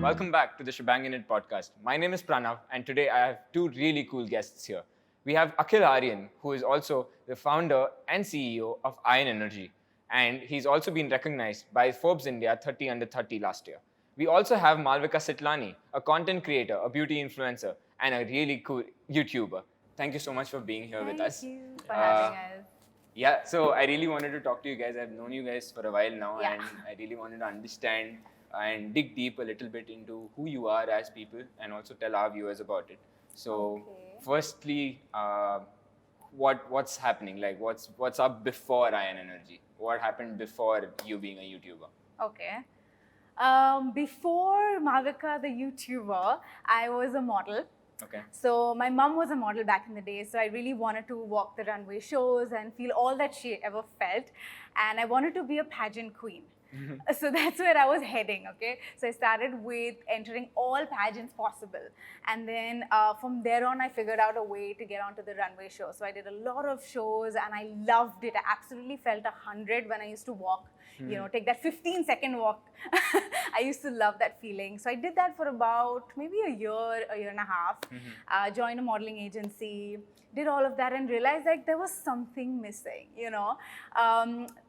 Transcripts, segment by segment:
Welcome back to the Schbang In It Podcast. My name is Pranav, and today I have two really cool guests here. We have Akhil Aryan, who is also the founder and CEO of Aryan Energy, and he's also been recognized by Forbes India 30 Under 30 last year. We also have Malvika Sitlani, a content creator, a beauty influencer, and a really cool YouTuber. Thank you so much for being here with us. Thank you for having us. Yeah, so I really wanted to talk to you guys. I've known you guys for a while now, and I really wanted to understand and dig deep a little bit into who you are as people and also tell our viewers about it. So, firstly, what's happening? Like, what's up before Aryan Energy? What happened before you being a YouTuber? Okay. Before Malvika, the YouTuber, I was a model. Okay. So my mom was a model back in the day, so I really wanted to walk the runway shows and feel all that she ever felt. And I wanted to be a pageant queen. So that's where I was heading, okay? So I started with entering all pageants possible. And then from there on, I figured out a way to get onto the runway show. So I did a lot of shows and I loved it. I absolutely felt 100 when I used to walk, you know, take that 15-second walk. I used to love that feeling. So I did that for about maybe a year and a half. Joined a modeling agency, did all of that and realized like there was something missing, you know.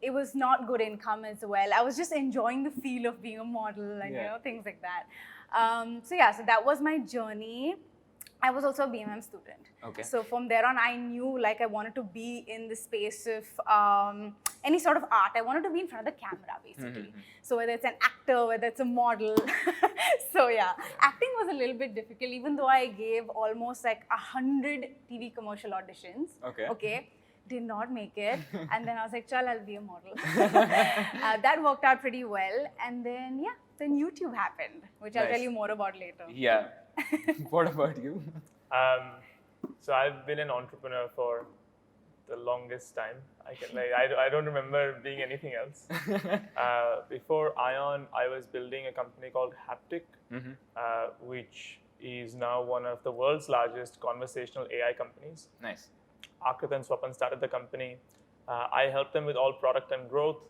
It was not good income as well. I was just enjoying the feel of being a model and, you know, things like that. So that was my journey. I was also a BMM student. Okay. So from there on, I knew like I wanted to be in the space of any sort of art. I wanted to be in front of the camera, basically. So whether it's an actor, whether it's a model. So acting was a little bit difficult, even though I gave almost like 100 TV commercial auditions. Okay. Did not make it. And then I was like, chal, I'll be a model. That worked out pretty well. And then, then YouTube happened, which I'll tell you more about later. Yeah. What about you? So I've been an entrepreneur for the longest time. I don't remember being anything else. Before Ion, I was building a company called Haptic, which is now one of the world's largest conversational AI companies. Nice. Akhil and Swapan started the company. I helped them with all product and growth.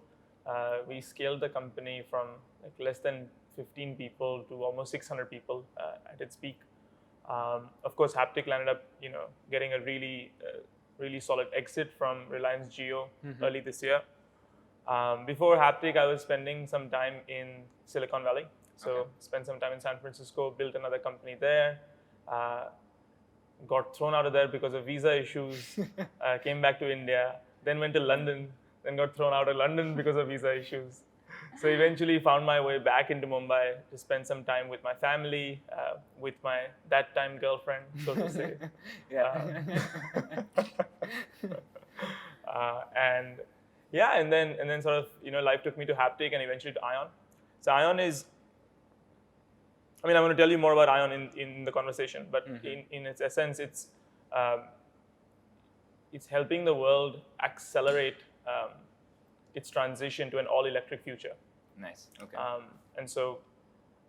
We scaled the company from like less than 15 people to almost 600 people at its peak. Of course, Haptic landed up, getting a really solid exit from Reliance Jio early this year. Before Haptic, I was spending some time in Silicon Valley. So spent some time in San Francisco, built another company there. Got thrown out of there because of visa issues, came back to India, then went to London, then got thrown out of London because of visa issues. So eventually found my way back into Mumbai to spend some time with my family, with my that time girlfriend, so to say. And then sort of, life took me to Haptic and eventually to Ion. So Ion is, I'm going to tell you more about Ion in the conversation, but in its essence, it's helping the world accelerate its transition to an all-electric future. Nice. Okay. And so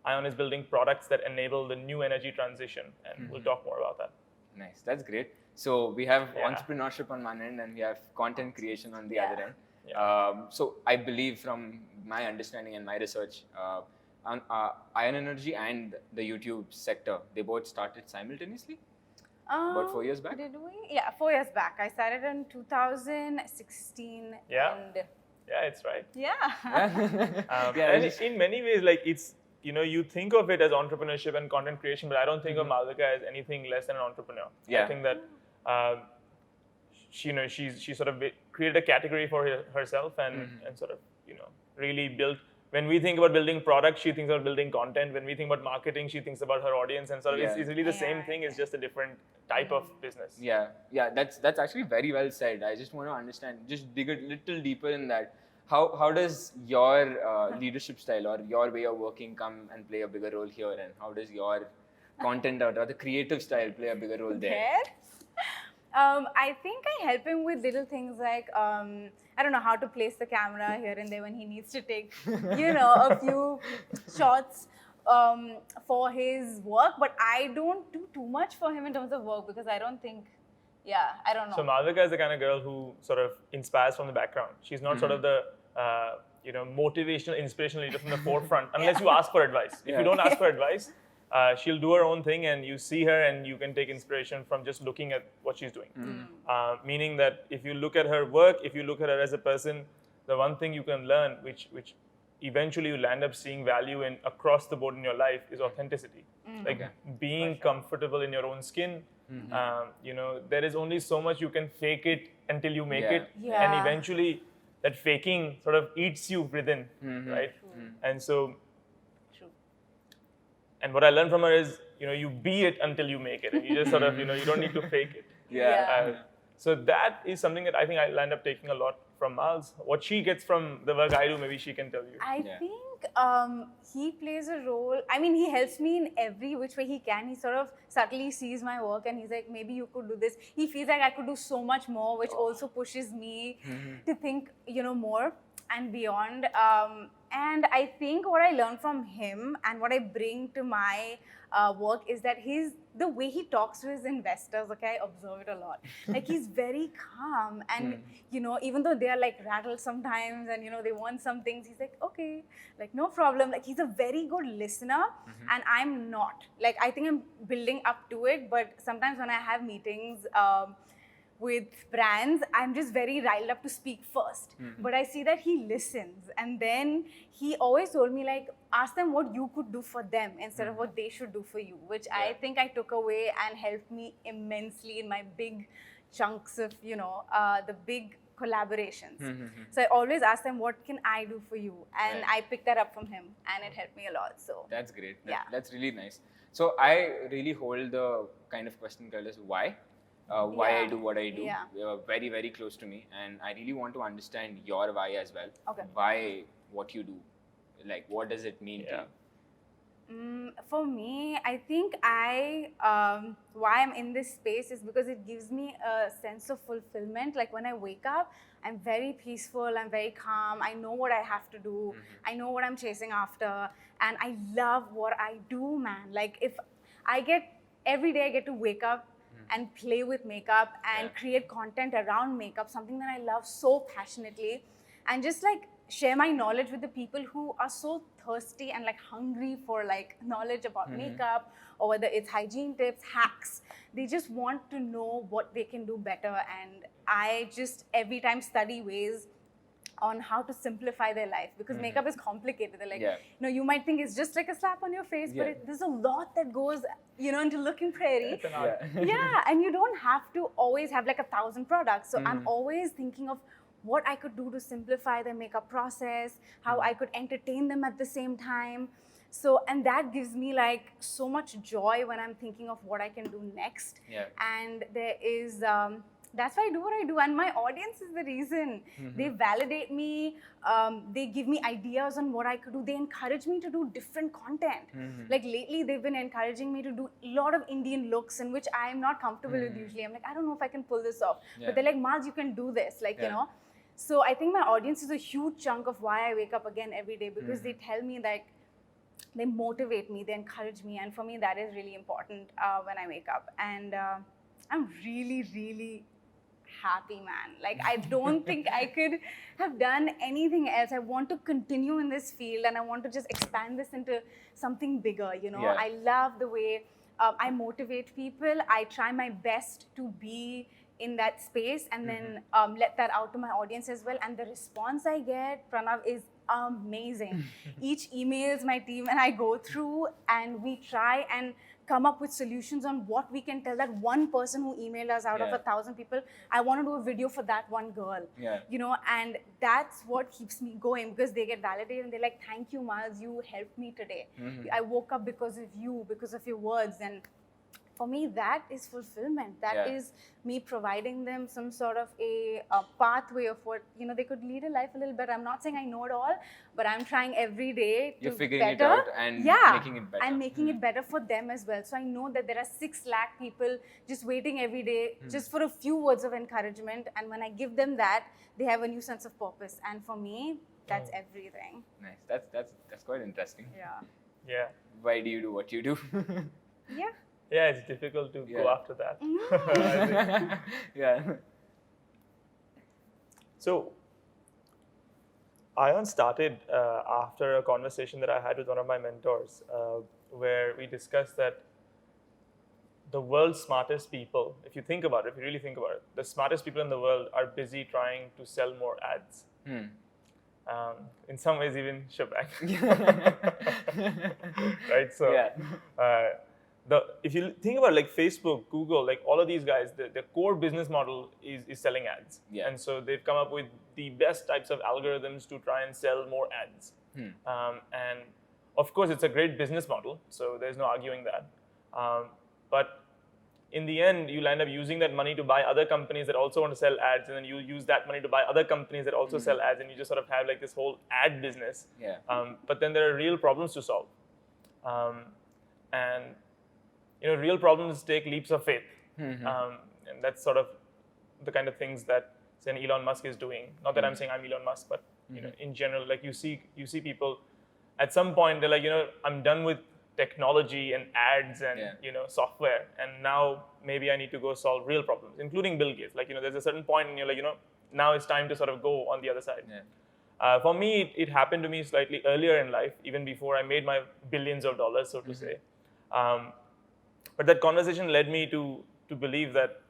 Ion is building products that enable the new energy transition, and we'll talk more about that. Nice. That's great. So we have entrepreneurship on one end and we have content creation on the other end. So I believe from my understanding and my research, Aryan Energy and the YouTube sector, they both started simultaneously? About 4 years back? Did we? Yeah, 4 years back. I started in 2016. Yeah. And yeah, it's right. Yeah. And in many ways, like it's, you think of it as entrepreneurship and content creation, but I don't think of Malvika as anything less than an entrepreneur. Yeah. I think that she sort of created a category for herself and sort of, really built. When we think about building products, she thinks about building content. When we think about marketing, she thinks about her audience, and sort of it's really the same thing. It's just a different type of business. Yeah. That's actually very well said. I just want to understand, just dig a little deeper in that. How does your leadership style or your way of working come and play a bigger role here, and how does your content or rather creative style play a bigger role there? I think I help him with little things like, I don't know, how to place the camera here and there when he needs to take, a few shots for his work. But I don't do too much for him in terms of work because I don't think, I don't know. So Malvika is the kind of girl who sort of inspires from the background. She's not sort of the motivational, inspirational leader from the forefront unless you ask for advice. If you don't ask for advice, she'll do her own thing, and you see her and you can take inspiration from just looking at what she's doing. Meaning that if you look at her work, if you look at her as a person, the one thing you can learn, which eventually you'll end up seeing value in across the board in your life, is authenticity. Like being comfortable in your own skin. There is only so much you can fake it until you make it. And eventually that faking sort of eats you within, right? And so, and what I learned from her is, you be it until you make it. And you just sort of, you don't need to fake it. So that is something that I think I'll end up taking a lot from Mal's. What she gets from the work I do, maybe she can tell you. I think he plays a role. I mean, he helps me in every which way he can. He sort of subtly sees my work and he's like, maybe you could do this. He feels like I could do so much more, which also pushes me to think, more and beyond. And I think what I learned from him and what I bring to my work is that the way he talks to his investors, I observe it a lot. Like, he's very calm and, even though they are like rattled sometimes and, they want some things, he's like, okay, like no problem. Like, he's a very good listener and I'm not. Like, I think I'm building up to it, but sometimes when I have meetings, with brands, I'm just very riled up to speak first. But I see that he listens. And then he always told me, like, ask them what you could do for them instead of what they should do for you, which I think I took away and helped me immensely in my big chunks of, the big collaborations. So I always ask them, what can I do for you? And I picked that up from him and it helped me a lot. So that's great. That's really nice. So I really hold the kind of question called as why. Why I do what I do. Very, very close to me. And I really want to understand your why as well. Okay. Why what you do? Like, what does it mean to you? For me, I think why I'm in this space is because it gives me a sense of fulfillment. Like, when I wake up, I'm very peaceful, I'm very calm. I know what I have to do. I know what I'm chasing after. And I love what I do, man. Like, every day I get to wake up and play with makeup and create content around makeup, something that I love so passionately, and just like share my knowledge with the people who are so thirsty and like hungry for like knowledge about makeup, or whether it's hygiene tips, hacks. They just want to know what they can do better, and I just every time study ways on how to simplify their life, because makeup is complicated. They're like, you might think it's just like a slap on your face, but there's a lot that goes, into looking pretty. And you don't have to always have like 1,000 products. So I'm always thinking of what I could do to simplify the makeup process, how I could entertain them at the same time. So, and that gives me like so much joy when I'm thinking of what I can do next. And there is, that's why I do what I do, and my audience is the reason. They validate me, they give me ideas on what I could do, they encourage me to do different content. Like lately, they've been encouraging me to do a lot of Indian looks, in which I'm not comfortable with usually. I'm like, I don't know if I can pull this off. But they're like, Maz, you can do this, like, So I think my audience is a huge chunk of why I wake up again every day, because they tell me that, they motivate me, they encourage me, and for me, that is really important when I wake up. And I'm really, really happy, man. Like, I don't think I could have done anything else. I want to continue in this field, and I want to just expand this into something bigger, I love the way I motivate people. I try my best to be in that space, and then let that out to my audience as well. And the response I get, Pranav, is amazing. Each emails my team and I go through, and we try and come up with solutions on what we can tell that one person who emailed us out of 1,000 people. I want to do a video for that one girl, and that's what keeps me going, because they get validated and they're like, thank you, Maz, you helped me today. I woke up because of you, because of your words. And for me, that is fulfillment. That is me providing them some sort of a pathway of what, they could lead a life a little better. I'm not saying I know it all, but I'm trying every day to You're figuring better. it out and making it better. And making it better for them as well. So I know that there are 6 lakh people just waiting every day just for a few words of encouragement. And when I give them that, they have a new sense of purpose. And for me, that's everything. Nice. That's quite interesting. Yeah. Why do you do what you do? Yeah, it's difficult to go after that. Yeah. So, Ion started after a conversation that I had with one of my mentors, where we discussed that the world's smartest people, if you think about it, if you really think about it, the smartest people in the world are busy trying to sell more ads. In some ways, even Schbang. Right? So, if you think about like Facebook, Google, like all of these guys, the core business model is selling ads. Yeah. And so they've come up with the best types of algorithms to try and sell more ads. And of course, it's a great business model, so there's no arguing that. But in the end, you'll end up using that money to buy other companies that also want to sell ads, and then you use that money to buy other companies that also sell ads, and you just sort of have like this whole ad business. Yeah. But then there are real problems to solve. And real problems take leaps of faith. And that's sort of the kind of things that, say, Elon Musk is doing. Not that I'm saying I'm Elon Musk, but in general, like you see people at some point, they're like, I'm done with technology and ads and software, and now maybe I need to go solve real problems, including Bill Gates. Like there's a certain point, and you're like, now it's time to sort of go on the other side. For me, it happened to me slightly earlier in life, even before I made my billions of dollars, so to say. But that conversation led me to believe that,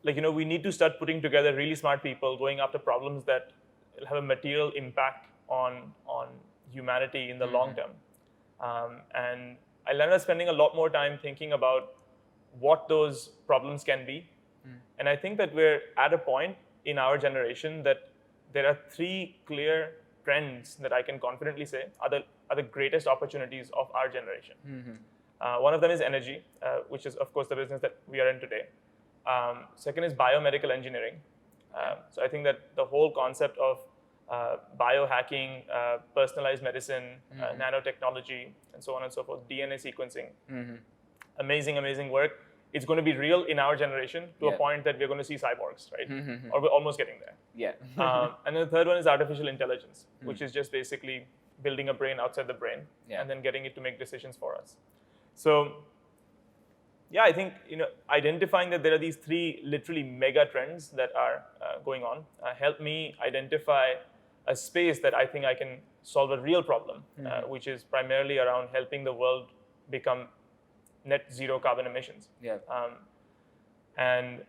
we need to start putting together really smart people going after problems that will have a material impact on humanity in the long term. And I ended up spending a lot more time thinking about what those problems can be. And I think that we're at a point in our generation that there are 3 clear trends that I can confidently say are the greatest opportunities of our generation. One of them is energy, which is, of course, the business that we are in today. Second is biomedical engineering. So I think that the whole concept of biohacking, personalized medicine, nanotechnology, and so on and so forth, DNA sequencing. Amazing work. It's going to be real in our generation to a point that we're going to see cyborgs, right? Or we're almost getting there. And then the third one is artificial intelligence, which is just basically building a brain outside the brain and then getting it to make decisions for us. So, I think identifying that there are these 3 literally mega trends that are going on helped me identify a space that I think I can solve a real problem, which is primarily around helping the world become net zero carbon emissions. And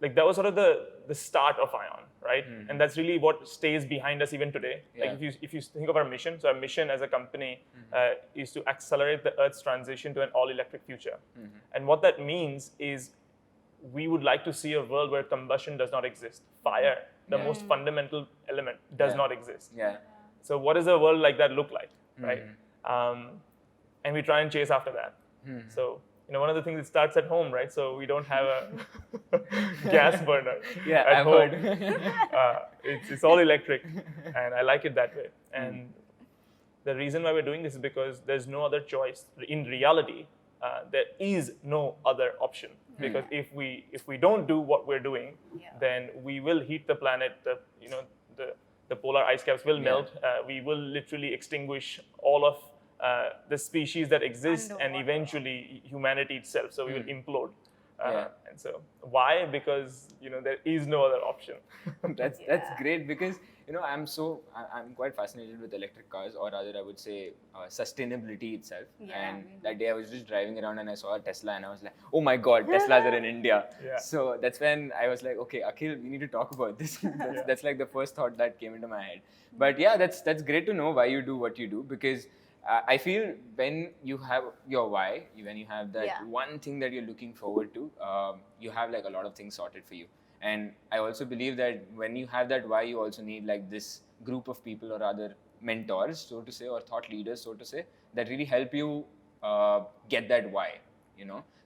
like that was sort of the start of Ion, right? And that's really what stays behind us even today. Like if you think of our mission, so our mission as a company is to accelerate the Earth's transition to an all-electric future. And what that means is we would like to see a world where combustion does not exist. Fire, the most fundamental element, does not exist. So what does a world like that look like, right? And we try and chase after that. So one of the things, it starts at home, right? So we don't have a gas burner at home. It's all electric, and I like it that way. And the reason why we're doing this is because there's no other choice. In reality, there is no other option. Because if we don't do what we're doing, then we will heat the planet. The polar ice caps will melt. We will literally extinguish all of the species that exist, and eventually humanity itself. So we will implode. And so why? Because there is no other option. That's great, because I'm quite fascinated with electric cars, or rather I would say sustainability itself. And that day I was just driving around and I saw a Tesla and I was like, oh my God, Teslas are in India. So that's when I was like, okay, Akhil, we need to talk about this. That's like the first thought that came into my head. But that's great to know why you do what you do, because I feel when you have your why, when you have that one thing that you're looking forward to, you have like a lot of things sorted for you. And I also believe that when you have that why, you also need like this group of people, or rather mentors, so to say, or thought leaders, so to say, that really help you get that why,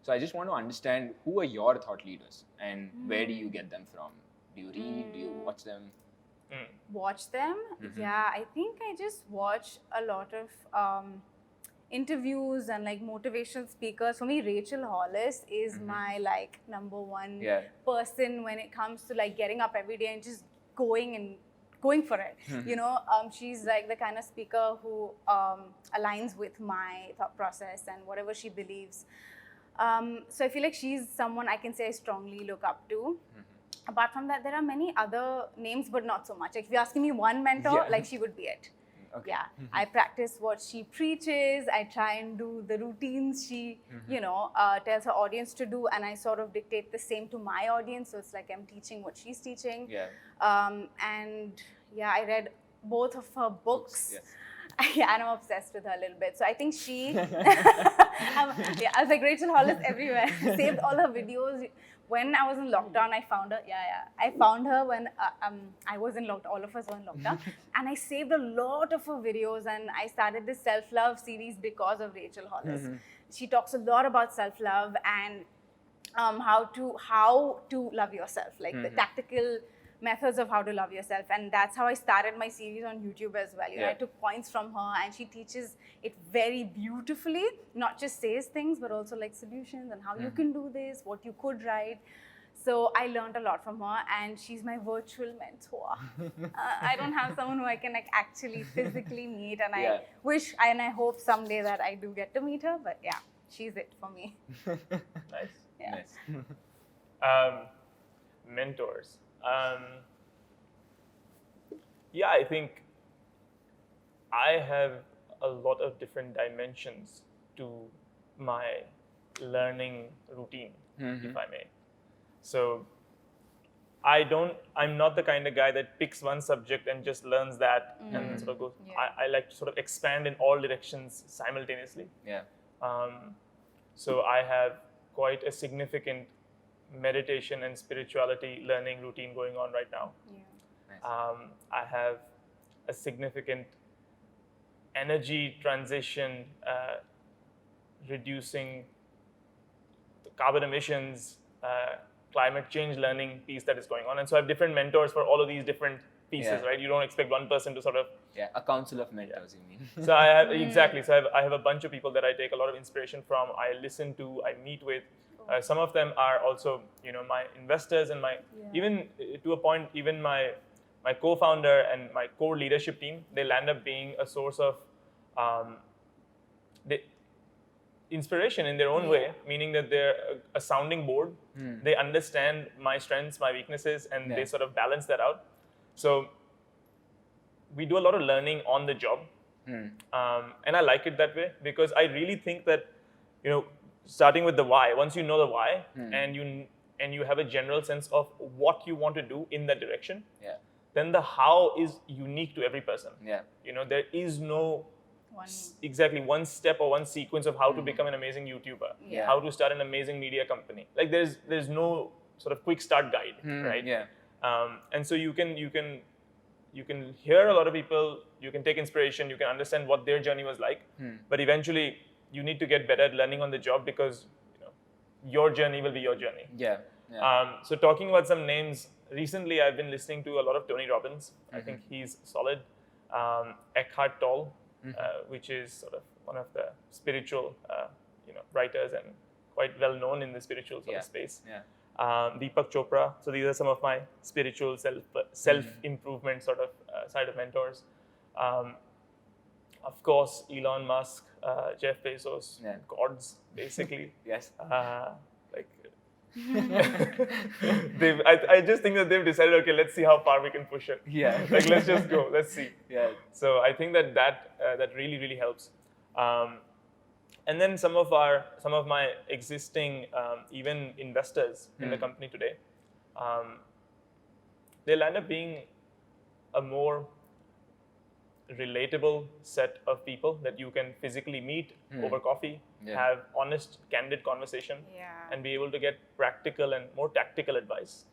So I just want to understand, who are your thought leaders and where do you get them from? Do you read? Do you watch them? Watch them? I think I just watch a lot of interviews and like motivational speakers. For me, Rachel Hollis is my like number one person when it comes to like getting up every day and just going for it. She's like the kind of speaker who aligns with my thought process and whatever she believes. So I feel like she's someone I can say I strongly look up to. apart from that, there are many other names, but not so much. Like if you're asking me one mentor, Yeah. like she would be it. Okay. Yeah, I practice what she preaches. I try and do the routines she, tells her audience to do, and I sort of dictate the same to my audience. So it's like I'm teaching what she's teaching. Yeah. And yeah, I read both of her books. Yes. Yeah, and I'm obsessed with her a little bit. So I think she, I was like Rachel Hollis everywhere. Saved all her videos. When I was in lockdown, I found her. I found her when I was in lockdown. All of us were in lockdown, and I saved a lot of her videos. And I started this self-love series because of Rachel Hollis. She talks a lot about self-love and how to love yourself, like the tactical methods of how to love yourself. And that's how I started my series on YouTube as well. I took points from her, and she teaches it very beautifully, not just says things, but also like solutions and how you can do this, what you could write. So I learned a lot from her, and she's my virtual mentor. I don't have someone who I can like actually physically meet, and I wish and I hope someday that I do get to meet her, but yeah, she's it for me. Nice. Yeah. Nice. Mentors. Yeah, I think I have a lot of different dimensions to my learning routine, if I may. So I'm not the kind of guy that picks one subject and just learns that and sort of goes. I like to sort of expand in all directions simultaneously. Yeah. So I have quite a significant meditation and spirituality learning routine going on right now. Nice. I have a significant energy transition, reducing the carbon emissions, climate change learning piece that is going on. And so I have different mentors for all of these different pieces, right? You don't expect one person to sort of... Yeah, a council of mentors, you mean. So I have, exactly. So I have a bunch of people that I take a lot of inspiration from, I listen to, I meet with. Some of them are also, my investors and even to a point, even my co-founder and my core leadership team, they'll end up being a source of inspiration in their own way, meaning that they're a sounding board. They understand my strengths, my weaknesses, and they sort of balance that out. So we do a lot of learning on the job. And I like it that way because I really think that, starting with the why, once you know the why and you have a general sense of what you want to do in that direction, then the how is unique to every person. There is no one step or one sequence of how to become an amazing YouTuber, how to start an amazing media company. Like there's no sort of quick start guide, right? And so you can hear a lot of people, you can take inspiration, you can understand what their journey was like, but eventually you need to get better at learning on the job because your journey will be your journey. So talking about some names, recently I've been listening to a lot of Tony Robbins. I think he's solid. Eckhart Tolle, which is sort of one of the spiritual writers and quite well known in the spiritual sort of space. Deepak Chopra. So these are some of my spiritual self-improvement sort of side of mentors. Of course, Elon Musk, Jeff Bezos, gods, basically. I just think that they've decided, okay, let's see how far we can push it. Like, let's just go, let's see. So I think that really, really helps. And then some of my existing even investors in the company today, they'll end up being a more relatable set of people that you can physically meet over coffee, have honest, candid conversation, and be able to get practical and more tactical advice.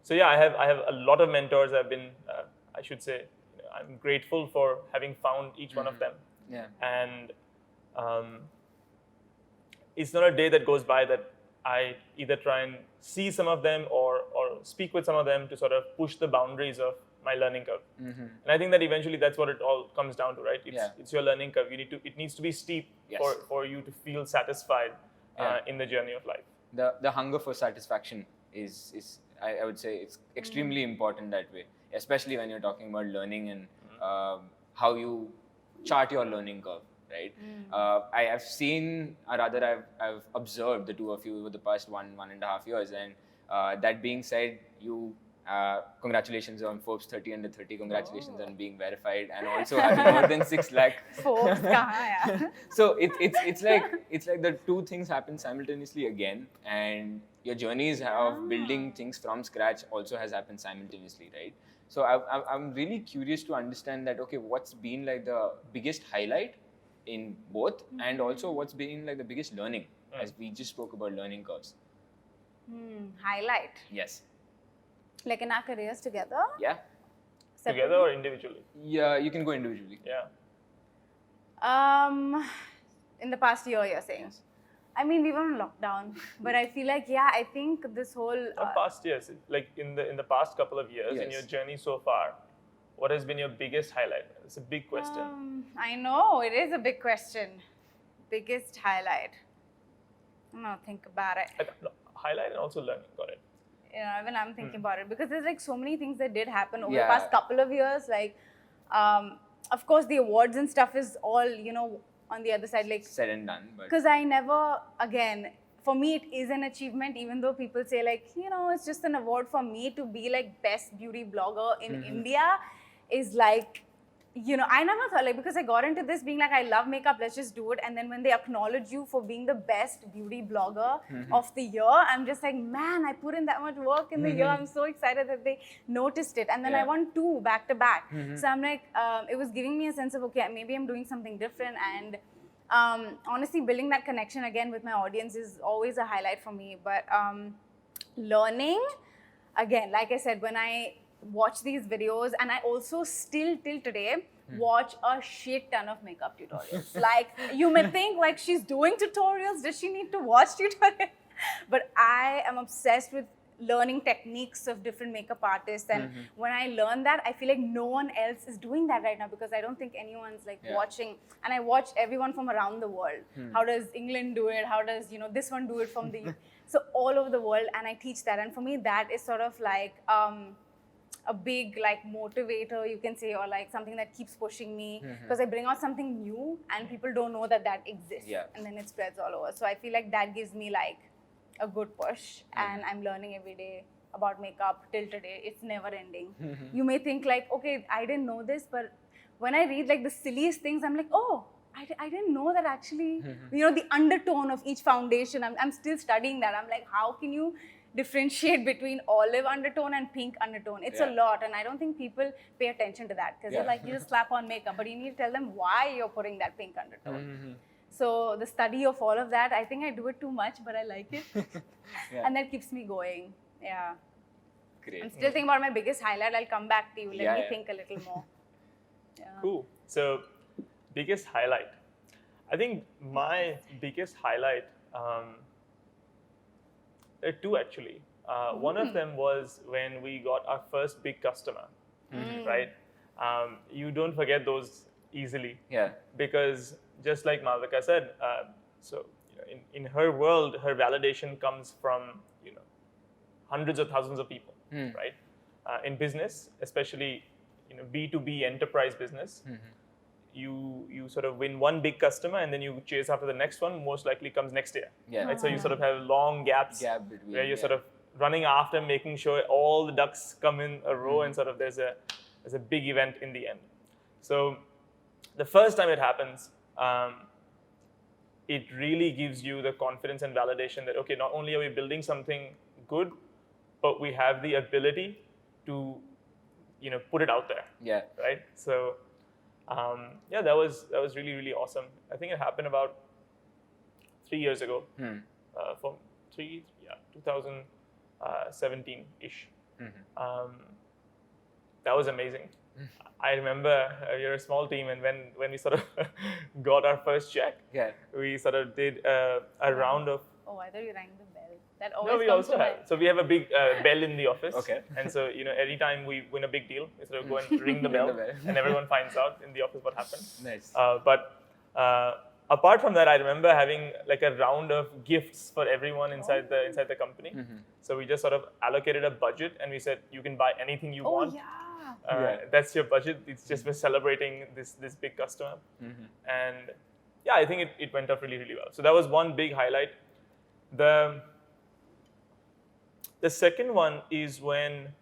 So I have a lot of mentors. I've been, I should say, I'm grateful for having found each one of them. And it's not a day that goes by that I either try and see some of them or speak with some of them to sort of push the boundaries of my learning curve. And I think that eventually that's what it all comes down to, right? It's your learning curve. It needs to be steep for you to feel satisfied in the journey of life. The hunger for satisfaction is I would say it's extremely important that way, especially when you're talking about learning and how you chart your learning curve. right? I have seen, or rather I've observed the two of you over the past 1.5 years, and that being said, you congratulations on Forbes 30 under 30. Congratulations on being verified and also having more than 6 lakh. Forbes kahan hai? So it's like the two things happen simultaneously again, and your journeys of building things from scratch also has happened simultaneously, right? So I'm really curious to understand that, okay, what's been like the biggest highlight in both, and also what's been like the biggest learning, as we just spoke about learning curves. Highlight. Yes. Like in our careers together? Yeah. Separately? Together or individually? Yeah, you can go individually. Yeah. In the past year, you're saying? Yes. I mean, we were on lockdown, but I feel like, I think this whole... Not past years, like in the past couple of years, in your journey so far, what has been your biggest highlight? It's a big question. I know, it is a big question. Biggest highlight. No, think about it. Highlight and also learning, got it. Even I'm thinking about it, because there's like so many things that did happen over the Yeah. past couple of years. Like, of course, the awards and stuff is all, on the other side, like, Said and done, but because I never, again, for me, it is an achievement, even though people say like, it's just an award. For me to be like best beauty blogger in India is like, I never thought, like, because I got into this being like, I love makeup, let's just do it. And then when they acknowledge you for being the best beauty blogger of the year, I'm just like, man, I put in that much work in the year. I'm so excited that they noticed it. And then I won 2 back to back. So I'm like, it was giving me a sense of, okay, maybe I'm doing something different. And honestly, building that connection again with my audience is always a highlight for me. But learning, again, like I said, when I watch these videos, and I also still till today watch a shit ton of makeup tutorials. Like, you may think like she's doing tutorials, does she need to watch tutorials? But I am obsessed with learning techniques of different makeup artists, and when I learn that, I feel like no one else is doing that right now, because I don't think anyone's like watching. And I watch everyone from around the world. How does England do it? How does this one do it from the so all over the world, and I teach that. And for me, that is sort of like a big like motivator, you can say, or like something that keeps pushing me, because I bring out something new and people don't know that exists, and then it spreads all over. So I feel like that gives me like a good push, and I'm learning every day about makeup till today. It's never ending. You may think like, okay, I didn't know this, but when I read like the silliest things, I'm like, oh, I didn't know that actually, the undertone of each foundation, I'm still studying that. I'm like, how can you differentiate between olive undertone and pink undertone? It's a lot, and I don't think people pay attention to that, because they're like, you just slap on makeup, but you need to tell them why you're putting that pink undertone. So the study of all of that, I think I do it too much, but I like it. And that keeps me going. Yeah. great. I'm still thinking about my biggest highlight. I'll come back to you. Let me think a little more. Cool. So, biggest highlight. I think my biggest highlight, there are 2 actually. One of them was when we got our first big customer, right? You don't forget those easily. Yeah. Because just like Malvika said, in her world, her validation comes from hundreds of thousands of people, right? In business, especially B2B enterprise business, you sort of win one big customer and then you chase after the next one. Most likely comes next year. Yeah. Right? So you sort of have long gaps between, where you're sort of running after, making sure all the ducks come in a row, and sort of there's a big event in the end. So the first time it happens, it really gives you the confidence and validation that, okay, not only are we building something good, but we have the ability to, put it out there. Yeah. Right. So, that was really, really awesome. I think it happened about 3 years ago. 2017-ish. That was amazing. I remember you're a small team, and when we sort of got our first check, we sort of did a round of. Oh, I thought you rang the bell. That always No, we comes also to have. So we have a big bell in the office. Okay. And so every time we win a big deal, we sort of go and ring the bell, and everyone finds out in the office what happened. Nice. But apart from that, I remember having like a round of gifts for everyone inside the company. So we just sort of allocated a budget, and we said you can buy anything you want. Yeah. That's your budget. It's just we're celebrating this big customer, and yeah, I think it went off really, really well. So that was one big highlight. The second one is when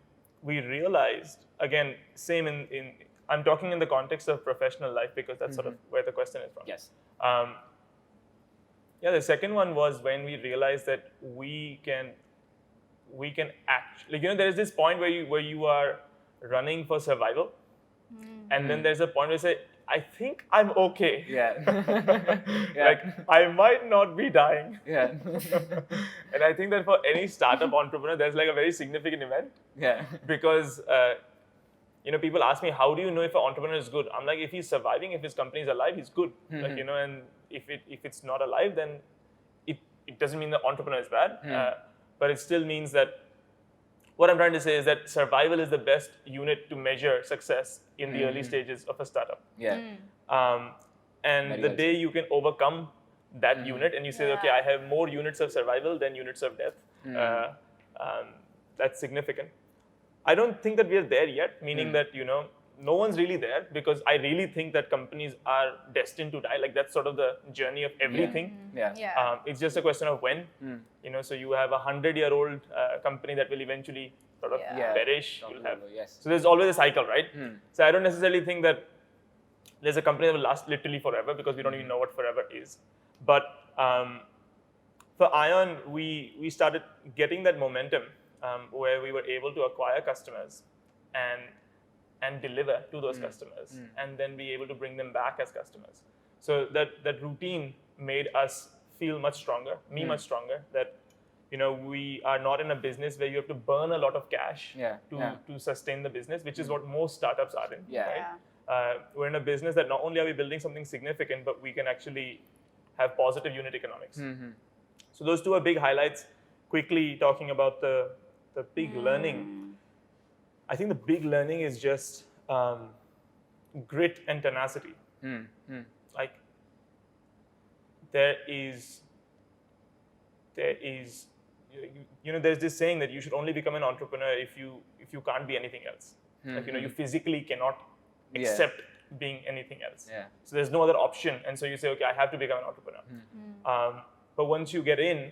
we realized, again, same in I'm talking in the context of professional life because that's sort of where the question is from. Yes. Yeah, the second one was when we realized that we can act, like, there is this point where you are running for survival, and then there's a point where you say, I think I'm okay. Yeah. Like, I might not be dying. Yeah. And I think that for any startup entrepreneur, there's like a very significant event. Yeah. Because people ask me, how do you know if an entrepreneur is good? I'm like, if he's surviving, if his company is alive, he's good. Like, and if it's not alive, then it doesn't mean the entrepreneur is bad. But it still means that what I'm trying to say is that survival is the best unit to measure success in the early stages of a startup. Yeah. And Very the well day you can overcome that unit and you say, okay, I have more units of survival than units of death, that's significant. I don't think that we are there yet, meaning that, no one's really there, because I really think that companies are destined to die. Like, that's sort of the journey of everything. It's just a question of when. So you have a 100-year-old company that will eventually sort of perish. You'll have, so there's always a cycle, right? So I don't necessarily think that there's a company that will last literally forever, because we don't even know what forever is. But for Ion, we started getting that momentum where we were able to acquire customers and deliver to those customers, and then be able to bring them back as customers. So that routine made us feel much stronger, much stronger, that we are not in a business where you have to burn a lot of cash to sustain the business, which is what most startups are in. Right? We're in a business that not only are we building something significant, but we can actually have positive unit economics. So those two are big highlights. Quickly talking about the big learning. I think the big learning is just grit and tenacity. Like, there's this saying that you should only become an entrepreneur if you can't be anything else. Like, you physically cannot accept being anything else. So there's no other option, and so you say, okay, I have to become an entrepreneur. But once you get in,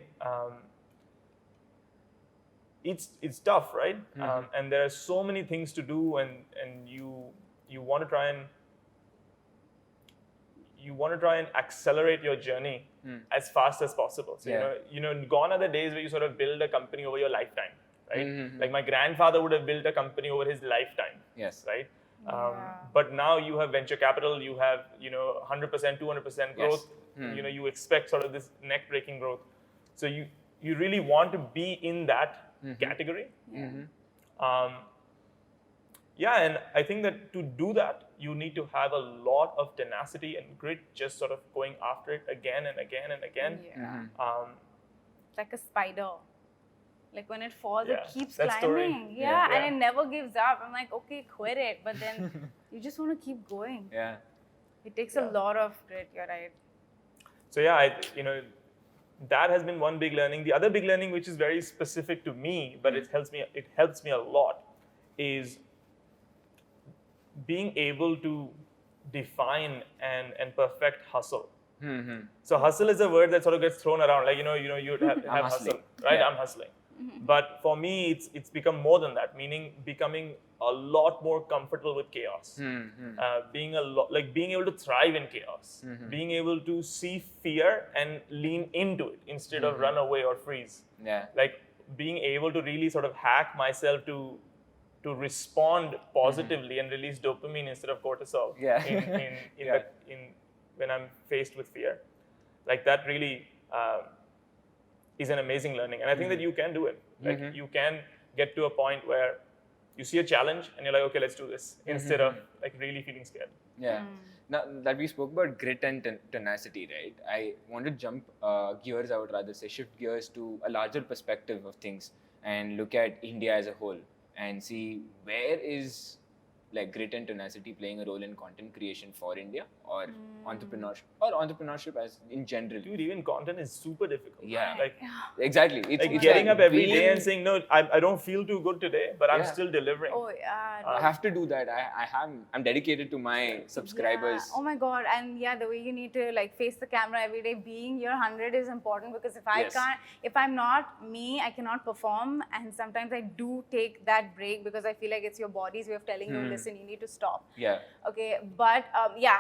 it's tough, right? And there are so many things to do, and you want to try and accelerate your journey as fast as possible. So gone are the days where you sort of build a company over your lifetime, right? Like, my grandfather would have built a company over his lifetime. Yes. Right. But now you have venture capital, you have 100%, 200% growth. You expect sort of this neck-breaking growth. So you really want to be in that category. And I think that to do that, you need to have a lot of tenacity and grit, just sort of going after it again and again and again. Like a spider. Like, when it falls, it keeps that climbing. story. And it never gives up. I'm like, okay, quit it. But then you just want to keep going. It takes a lot of grit. You're right. So that has been one big learning. The other big learning, which is very specific to me, but it helps me a lot, is being able to define and perfect hustle. So hustle is a word that sort of gets thrown around, like, you have hustle, right? I'm hustling. But for me, it's become more than that, meaning becoming a lot more comfortable with chaos, being able to thrive in chaos, being able to see fear and lean into it instead of run away or freeze. Like, being able to really sort of hack myself to respond positively and release dopamine instead of cortisol when I'm faced with fear. Like, that really is an amazing learning, and I think that you can do it. Like, you can get to a point where you see a challenge and you're like, okay, let's do this, instead of like really feeling scared. Now that we spoke about grit and tenacity, right? I want to jump gears, I would rather say, shift gears to a larger perspective of things and look at India as a whole and see where is like grit and tenacity playing a role in content creation for India or entrepreneurship as in general? Dude, even content is super difficult. Yeah. Like, Exactly. it's getting up every day and saying, no, I don't feel too good today, but I'm still delivering. Oh yeah. I have to do that. I'm dedicated to my subscribers. Yeah. Oh my God. And yeah, the way you need to like face the camera every day, being your 100 is important, because if I'm not me, I cannot perform. And sometimes I do take that break because I feel like it's your body's way of telling you, listen, you need to stop. Yeah. Okay. But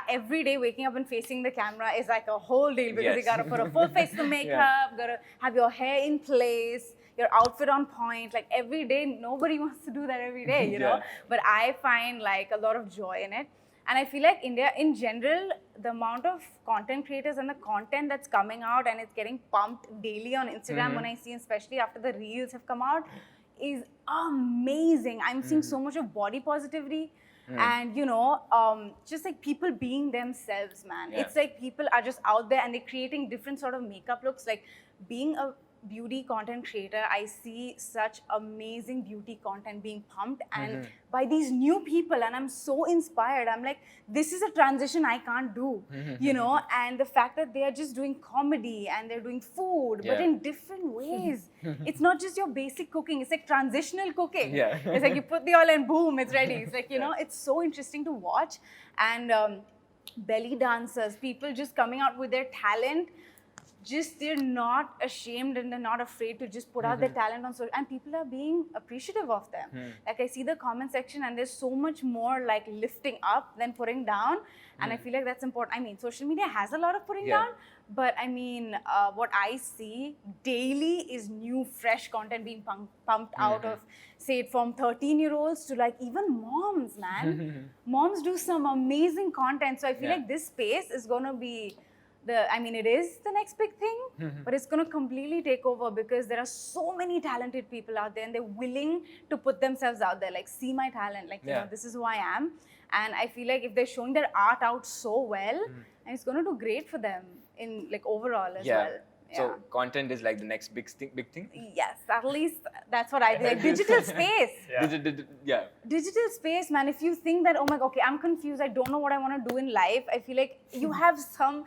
every day waking up and facing the camera is like a whole deal, because you gotta put a full face of makeup, gotta have your hair in place, your outfit on point. Like every day, nobody wants to do that every day, you know. But I find like a lot of joy in it. And I feel like India in general, the amount of content creators and the content that's coming out and it's getting pumped daily on Instagram when I see, especially after the reels have come out, is amazing. I'm seeing so much of body positivity and, you know, just like people being themselves, man. It's like people are just out there and they're creating different sort of makeup looks. Like being a beauty content creator, I see such amazing beauty content being pumped and by these new people, and I'm so inspired. I'm like, this is a transition I can't do, you know. And the fact that they are just doing comedy and they're doing food, but in different ways. It's not just your basic cooking, it's like transitional cooking. It's like you put the oil and boom, it's ready. It's like, you know, it's so interesting to watch. And belly dancers, people just coming out with their talent. Just they're not ashamed and they're not afraid to just put out their talent on social, and people are being appreciative of them. Like I see the comment section and there's so much more like lifting up than putting down, and I feel like that's important. I mean, social media has a lot of putting down, but I mean, what I see daily is new, fresh content being pumped out of, say it from 13-year-olds to like even moms, man. Moms do some amazing content. So I feel like this space is going to be it is the next big thing, but it's going to completely take over because there are so many talented people out there and they're willing to put themselves out there, like see my talent, like, you know, this is who I am. And I feel like if they're showing their art out so well, and it's going to do great for them in like overall as well. So content is like the next big thing? Yes, at least that's what I think. Like digital space. Digital space, man. If you think that, oh my God, okay, I'm confused, I don't know what I want to do in life, I feel like you have something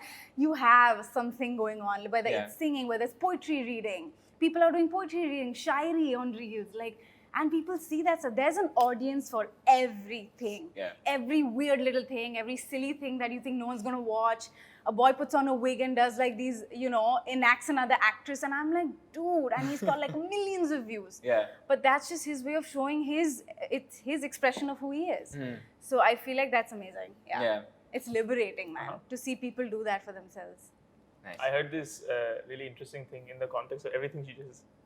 going on, whether it's singing, whether it's poetry reading. People are doing poetry reading, shairi on reels, like, and people see that. So there's an audience for everything. Every weird little thing, every silly thing that you think no one's going to watch. A boy puts on a wig and does like these, you know, enacts another actress. And I'm like, dude, and he's got like millions of views. But that's just his way of showing his expression of who he is. So I feel like that's amazing. It's liberating, man, to see people do that for themselves. Nice. I heard this really interesting thing in the context of everything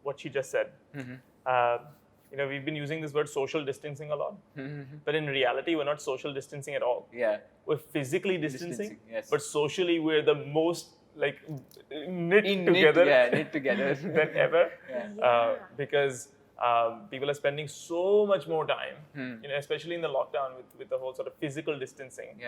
what she just said. You know, we've been using this word social distancing a lot, but in reality, we're not social distancing at all. We're physically distancing, but socially, we're the most like knit together than ever. Because people are spending so much more time, you know, especially in the lockdown with the whole sort of physical distancing.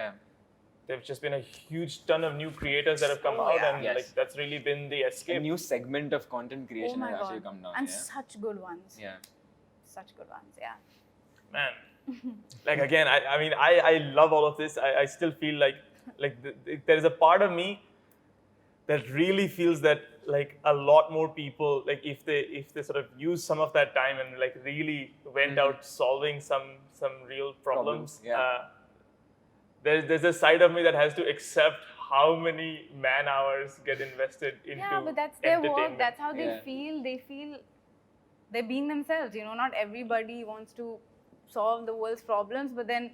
There've just been a huge ton of new creators that have come out, and like that's really been the escape. A new segment of content creation has actually come down. And such good ones. Such good ones, Man, like again, I mean, I love all of this. I still feel like there is a part of me that really feels that like a lot more people, like if they sort of use some of that time and like really went out solving some real problems. There's a side of me that has to accept how many man hours get invested into but that's their work. That's how they feel. They feel they're being themselves. You know, not everybody wants to solve the world's problems, but then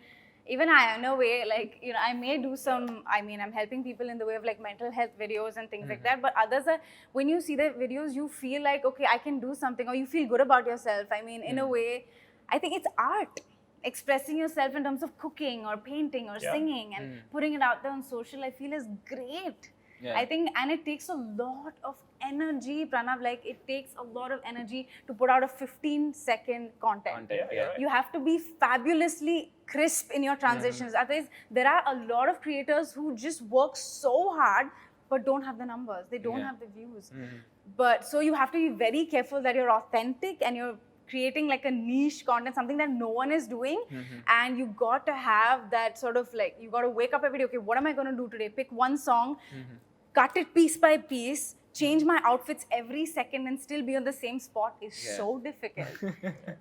even I, in a way, like, you know, I may do some, I mean, I'm helping people in the way of like mental health videos and things like that, but others are, when you see the videos, you feel like, okay, I can do something, or you feel good about yourself. I mean, in a way, I think it's art. Expressing yourself in terms of cooking or painting or singing and putting it out there on social, I feel is great. I think, and it takes a lot of energy, Pranav, like it takes a lot of energy to put out a 15-second content. You have to be fabulously crisp in your transitions. Otherwise, there are a lot of creators who just work so hard but don't have the numbers. They don't have the views. But so you have to be very careful that you're authentic and you're creating like a niche content, something that no one is doing. And you got to have that sort of like, you got to wake up every day, okay, what am I going to do today? Pick one song, cut it piece by piece, change my outfits every second and still be on the same spot is so difficult.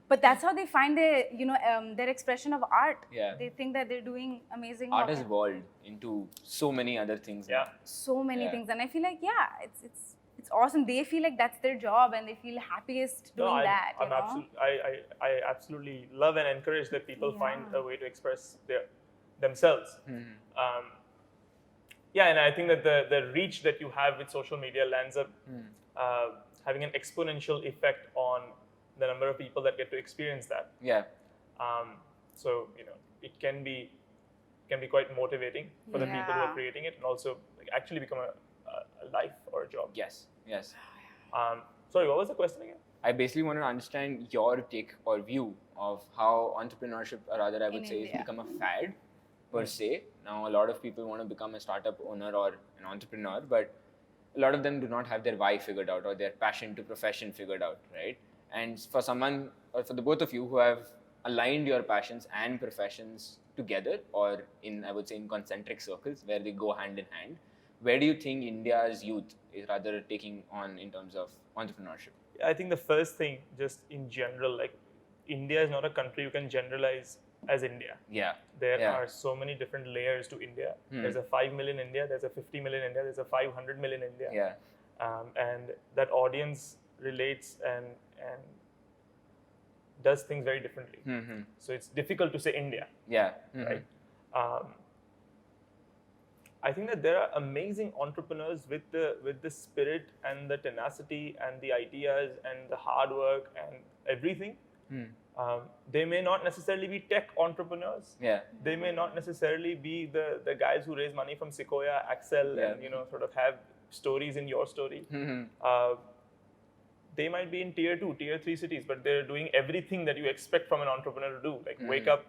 But that's how they find their, their expression of art. Yeah. They think that they're doing amazing Art work. has evolved into so many other things. Yeah. now. So many things. And I feel like, it's awesome. They feel like that's their job and they feel happiest doing that. I absolutely love and encourage that people find a way to express themselves. And I think that the reach that you have with social media lands up having an exponential effect on the number of people that get to experience that. Yeah. So it can be quite motivating for the people who are creating it, and also actually become a life or a job. Yes. Sorry, what was the question again? I basically want to understand your take or view of how entrepreneurship, or rather I would say, India. has become a fad per se. Now, a lot of people want to become a startup owner or an entrepreneur, but a lot of them do not have their why figured out or their passion to profession figured out, right? And for someone, or for the both of you who have aligned your passions and professions together, or in, I would say, in concentric circles where they go hand in hand, where do you think India's youth is rather taking on in terms of entrepreneurship? I think the first thing, just in general, like India is not a country you can generalize as India. Yeah. There are so many different layers to India. There's a 5 million India, there's a 50 million India, there's a 500 million India. Yeah. And that audience relates and does things very differently. So it's difficult to say India. Yeah. Right? I think that there are amazing entrepreneurs with the spirit and the tenacity and the ideas and the hard work and everything. They may not necessarily be tech entrepreneurs. Yeah. They may not necessarily be the guys who raise money from Sequoia, Axel, and sort of have stories in your story. They might be in tier 2, tier 3 cities, but they're doing everything that you expect from an entrepreneur to do. Like wake up,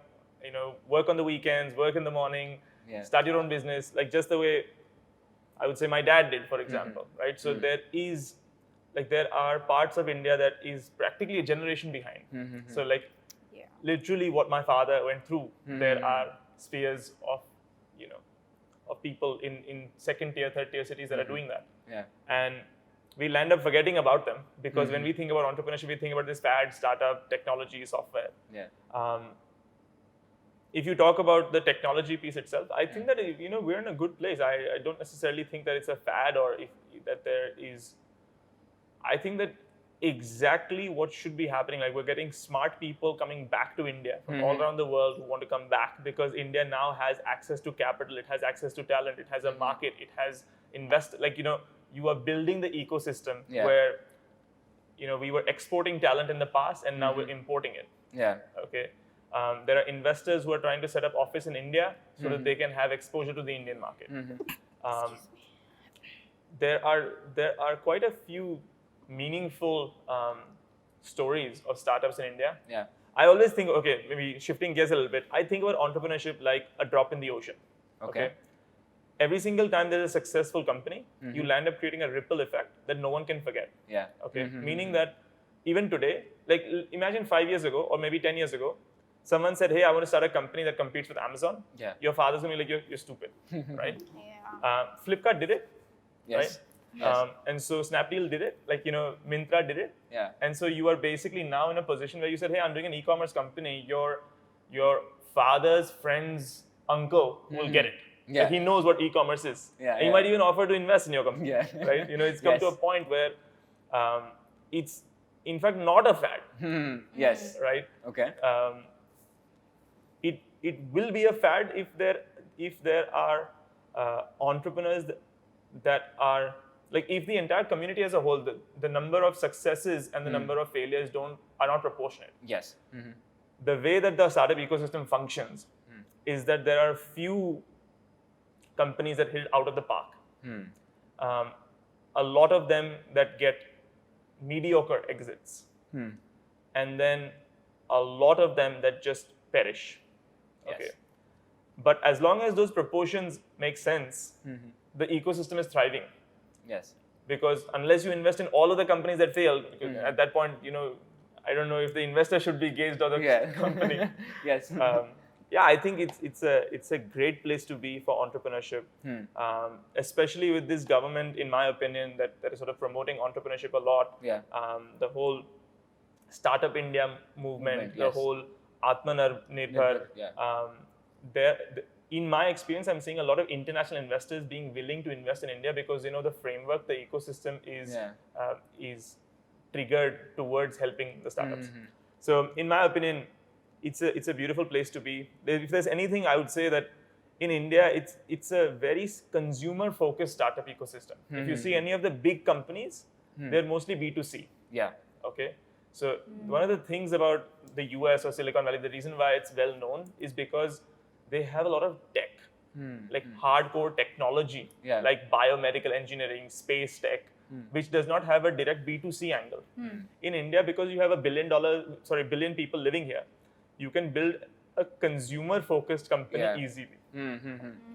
work on the weekends, work in the morning, start your own business, like just the way I would say my dad did, for example, right? So there are parts of India that is practically a generation behind. So literally what my father went through, there are spheres of, of people in second tier, third tier cities that are doing that. Yeah. And we'll end up forgetting about them because when we think about entrepreneurship, we think about this fad, startup, technology, software. Yeah. If you talk about the technology piece itself, I think that we're in a good place. I don't necessarily think that it's a fad or that there is. I think that exactly what should be happening, like we're getting smart people coming back to India from all around the world who want to come back because India now has access to capital, it has access to talent, it has a market, it has invest. You are building the ecosystem where we were exporting talent in the past and now we're importing it. Yeah. Okay. There are investors who are trying to set up office in India so that they can have exposure to the Indian market. There are quite a few meaningful stories of startups in India. Yeah. I always think, okay, maybe shifting gears a little bit, I think about entrepreneurship like a drop in the ocean. Okay. Every single time there's a successful company, you land up creating a ripple effect that no one can forget. Yeah. Okay. Meaning that even today, like imagine 5 years ago or maybe 10 years ago, someone said, hey, I want to start a company that competes with Amazon. Yeah. Your father's going to be like, you're stupid, right? Flipkart did it, Yes. right? Yes. And so Snapdeal did it, like, Myntra did it. Yeah. And so you are basically now in a position where you said, hey, I'm doing an e-commerce company. Your father's friend's uncle will get it. Yeah. Like, he knows what e-commerce is. Yeah, and he might even offer to invest in your company. Yeah. Right? It's come to a point where it's in fact not a fad. Yes. Right? Okay. It will be a fad if there are entrepreneurs that are like, if the entire community as a whole, the number of successes and the number of failures are not proportionate. Yes. The way that the startup ecosystem functions is that there are few companies that hit out of the park. A lot of them that get mediocre exits. And then a lot of them that just perish. Yes. Okay. But as long as those proportions make sense, the ecosystem is thriving. Yes. Because unless you invest in all of the companies that failed, because at that point, I don't know if the investor should be gauged or the company. Yes. Yeah, I think it's a great place to be for entrepreneurship, especially with this government, in my opinion, that is sort of promoting entrepreneurship a lot. Yeah. The whole Startup India movement, the yes. whole Atmanirbhar. In my experience, I'm seeing a lot of international investors being willing to invest in India because the framework, the ecosystem is triggered towards helping the startups. So, in my opinion, it's a beautiful place to be. If there's anything, I would say that in India, it's a very consumer-focused startup ecosystem. If you see any of the big companies, they're mostly B2C. Yeah. Okay. So one of the things about the US or Silicon Valley, the reason why it's well known is because they have a lot of tech, like hardcore technology, like biomedical engineering, space tech, which does not have a direct B2C angle. In India, because you have a billion people living here, you can build a consumer-focused company easily.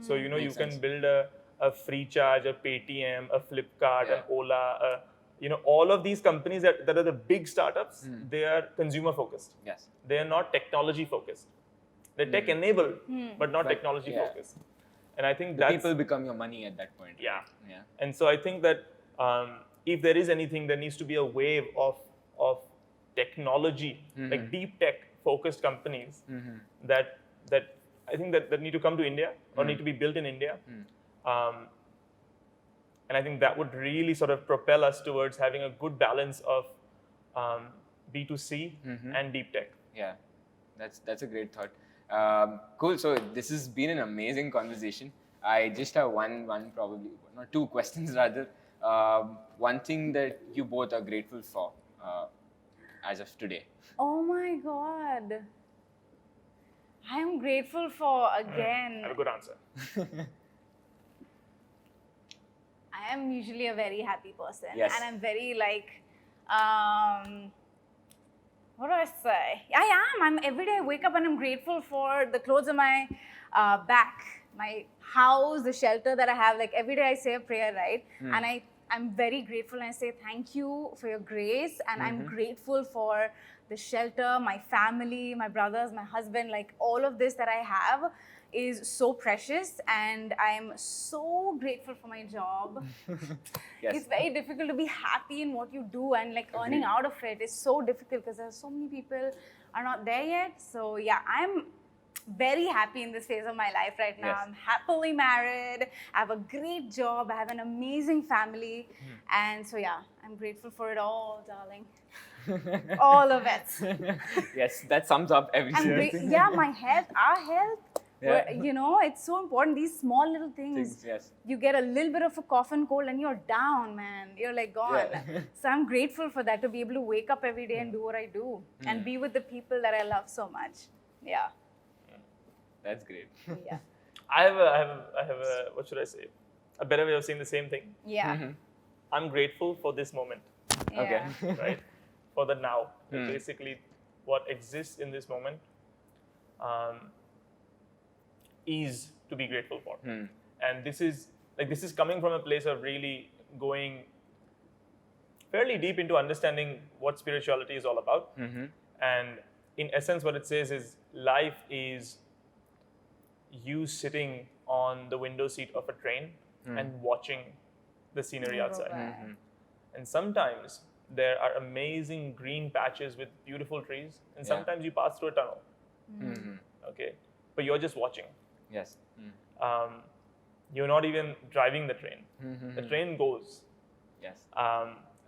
So you can build a free charge, a Paytm, a Flipkart, an Ola, all of these companies that are the big startups, they are consumer focused. Yes. They are not technology focused. They're tech enabled, but not technology focused. And I think that people become your money at that point. Yeah. And so I think that if there is anything, there needs to be a wave of technology, like deep tech focused companies that I think that need to come to India or need to be built in India. And I think that would really sort of propel us towards having a good balance of B2C and deep tech. Yeah, that's a great thought. Cool. So this has been an amazing conversation. I just have probably not two questions rather. One thing that you both are grateful for as of today. Oh my God. I am grateful for, again. I have a good answer. I am usually a very happy person. Yes. And I'm very what do I say? I am. Every day I wake up and I'm grateful for the clothes on my back, my house, the shelter that I have. Like every day I say a prayer, right? And I'm very grateful and I say thank you for your grace. And I'm grateful for the shelter, my family, my brothers, my husband, like all of this that I have is so precious, and I'm so grateful for my job. It's very difficult to be happy in what you do, and like earning out of it is so difficult because there are so many people are not there yet. So yeah, I'm very happy in this phase of my life right now. I'm happily married, I have a great job, I have an amazing family, and so yeah, I'm grateful for it all, darling. All of it. Yes, that sums up everything. Yeah, my health, our health. It's so important. These small little things. You get a little bit of a cough and cold and you're down, man. You're like gone. So I'm grateful for that, to be able to wake up every day and do what I do and be with the people that I love so much. Yeah. That's great. Yeah. I have a what should I say? A better way of saying the same thing. Yeah. I'm grateful for this moment. Yeah. Okay. Right? For the now. Basically, what exists in this moment is to be grateful for. And this is coming from a place of really going fairly deep into understanding what spirituality is all about. And in essence, what it says is life is you sitting on the window seat of a train and watching the scenery outside. And sometimes there are amazing green patches with beautiful trees, and sometimes you pass through a tunnel. Okay, but you're just watching. Yes. You're not even driving the train. The train goes. Yes.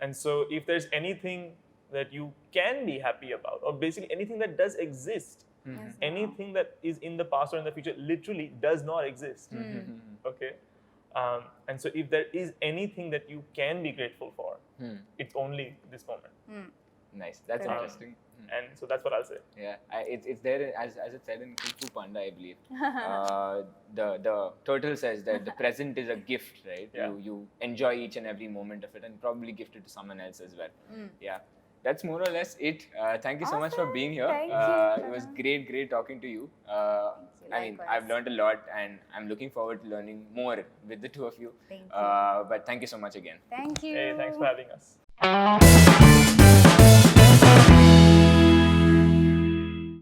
And so if there's anything that you can be happy about, or basically anything that does exist, anything that is in the past or in the future literally does not exist. Okay. And so if there is anything that you can be grateful for, it's only this moment. Nice. That's interesting. And so that's what I'll say. Yeah, it's there as it said in Kung Fu Panda, I believe. The turtle says that the present is a gift, right? Yeah. You enjoy each and every moment of it, and probably gift it to someone else as well. Yeah, that's more or less it. Thank you so much for being here. Thank you. It was great talking to you. I mean, Likewise. I've learned a lot, and I'm looking forward to learning more with the two of you. Thank you. But thank you so much again. Thank you. Hey, thanks for having us.